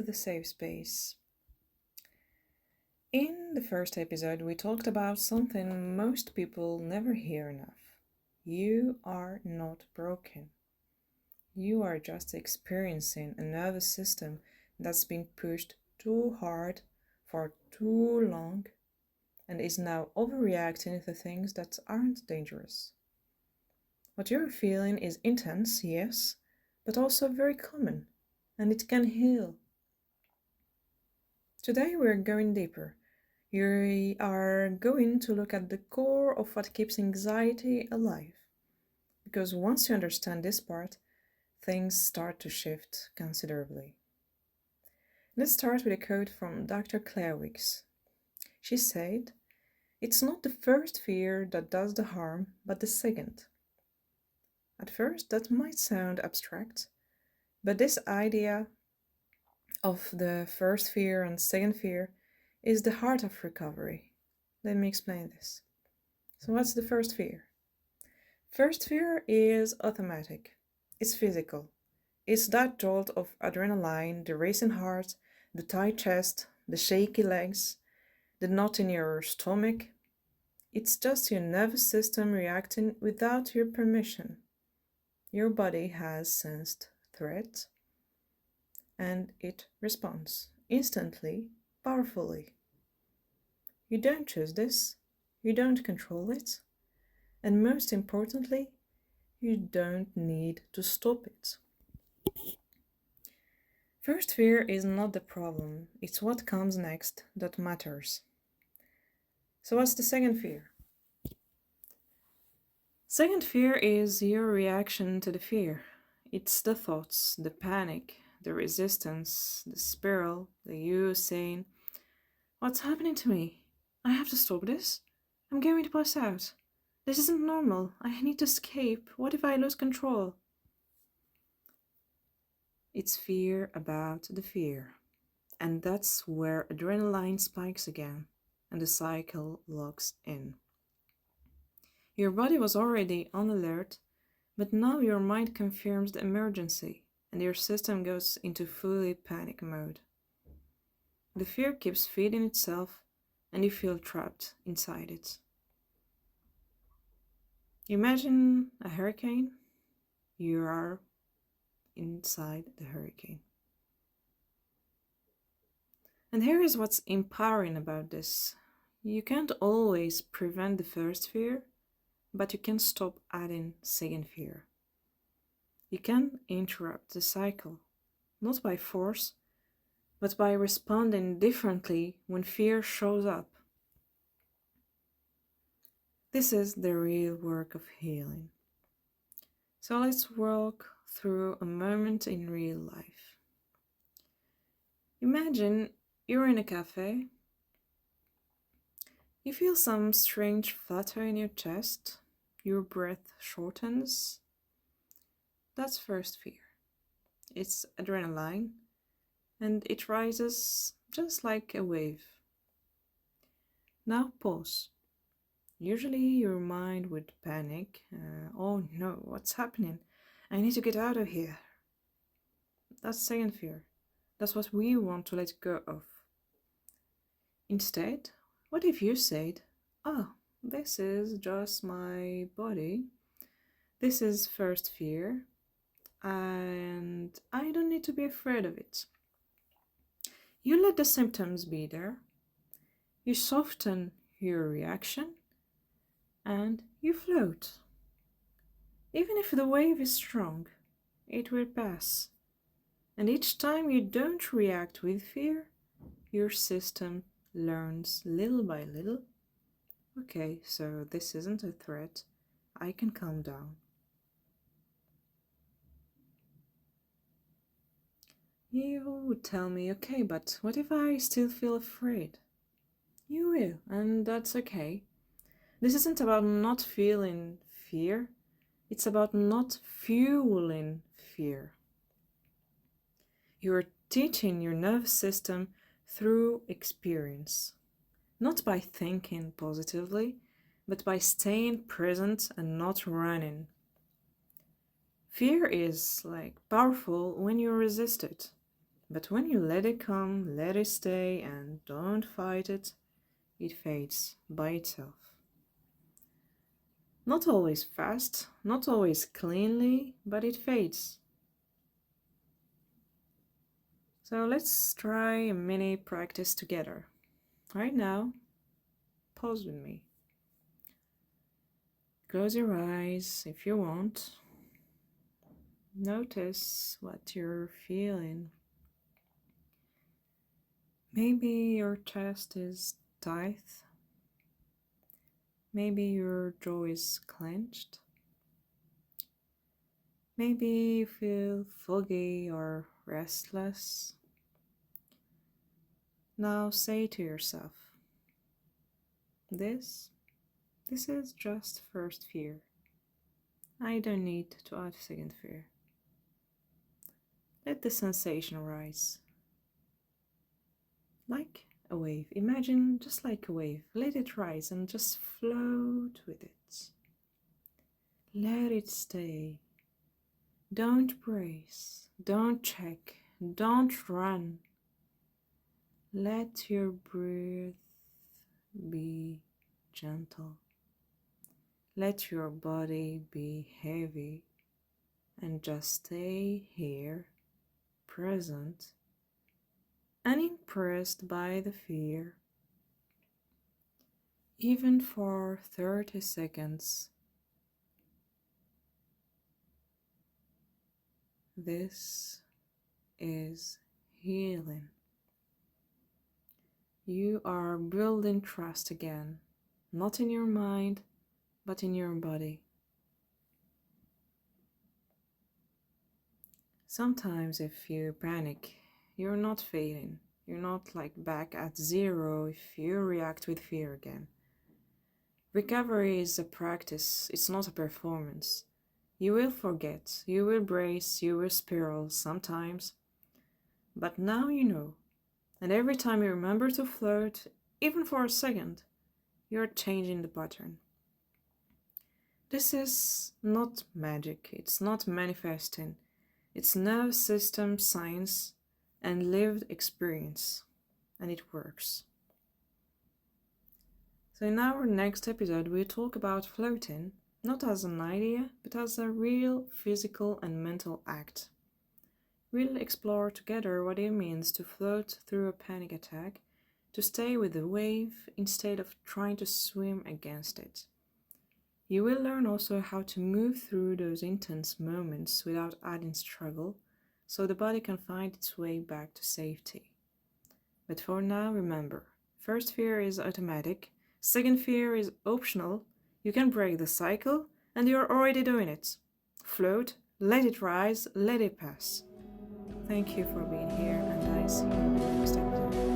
the safe space. In the first episode, we talked about something most people never hear enough. You are not broken. You are just experiencing a nervous system that's been pushed too hard for too long and is now overreacting to things that aren't dangerous. What you're feeling is intense, yes, but also very common, and it can heal. Today we're going deeper. We are going to look at the core of what keeps anxiety alive. Because once you understand this part, things start to shift considerably. Let's start with a quote from Dr. Claire Wicks. She said, "It's not the first fear that does the harm, but the second." At first, that might sound abstract, but this idea of the first fear and second fear is the heart of recovery. Let me explain this. So what's the first fear? First fear is automatic. It's physical. It's that jolt of adrenaline, the racing heart, the tight chest, the shaky legs, the knot in your stomach. It's just your nervous system reacting without your permission. Your body has sensed threat and it responds instantly, powerfully. You don't choose this, you don't control it, and most importantly, you don't need to stop it. First fear is not the problem, it's what comes next that matters. So what's the second fear? Second fear is your reaction to the fear. It's the thoughts, the panic, the resistance, the spiral, the you saying, "What's happening to me? I have to stop this. I'm going to pass out. This isn't normal. I need to escape. What if I lose control?" It's fear about the fear. And that's where adrenaline spikes again and the cycle locks in. Your body was already on alert, but now your mind confirms the emergency and your system goes into fully panic mode. The fear keeps feeding itself and you feel trapped inside it. Imagine a hurricane. You are inside the hurricane. And here is what's empowering about this. You can't always prevent the first fear, but you can stop adding second fear. You can interrupt the cycle, not by force, but by responding differently when fear shows up. This is the real work of healing. So let's walk through a moment in real life. Imagine you're in a cafe. You feel some strange flutter in your chest. Your breath shortens. That's first fear. It's adrenaline, and it rises just like a wave. Now pause. Usually your mind would panic. Oh no, what's happening? I need to get out of here. That's second fear. That's what we want to let go of. Instead, what if you said, "Oh, this is just my body. This is first fear, and I don't need to be afraid of it." You let the symptoms be there. You soften your reaction, and you float. Even if the wave is strong, it will pass. And each time you don't react with fear, your system learns little by little, okay, so this isn't a threat, I can calm down. You would tell me, okay, but what if I still feel afraid? You will, and that's okay. This isn't about not feeling fear, it's about not fueling fear. You're teaching your nervous system through experience, not by thinking positively, but by staying present and not running. Fear is powerful when you resist it. But when you let it come, let it stay, and don't fight it, it fades by itself. Not always fast, not always cleanly, but it fades. So let's try a mini practice together. Right now, pause with me. Close your eyes if you want. Notice what you're feeling. Maybe your chest is tight. Maybe your jaw is clenched. Maybe you feel foggy or restless. Now say to yourself, this is just first fear. I don't need to add second fear. Let the sensation rise. Like a wave. Imagine just like a wave. Let it rise and just float with it. Let it stay. Don't brace. Don't check. Don't run. Let your breath be gentle. Let your body be heavy and just stay here, present, unimpressed by the fear. Even for 30 seconds. This is healing. You are building trust again, not in your mind, but in your body. Sometimes if you panic, you're not failing. You're not like back at zero if you react with fear again. Recovery is a practice, it's not a performance. You will forget, you will brace, you will spiral sometimes. But now you know. And every time you remember to float, even for a second, you're changing the pattern. This is not magic, it's not manifesting. It's nervous system science and lived experience. And it works. So in our next episode, we'll talk about floating, not as an idea, but as a real physical and mental act. We'll explore together what it means to float through a panic attack, to stay with the wave instead of trying to swim against it. You will learn also how to move through those intense moments without adding struggle, so the body can find its way back to safety. But for now, remember, first fear is automatic, second fear is optional, you can break the cycle, and you're already doing it. Float, let it rise, let it pass. Thank you for being here, and I see you in the next episode.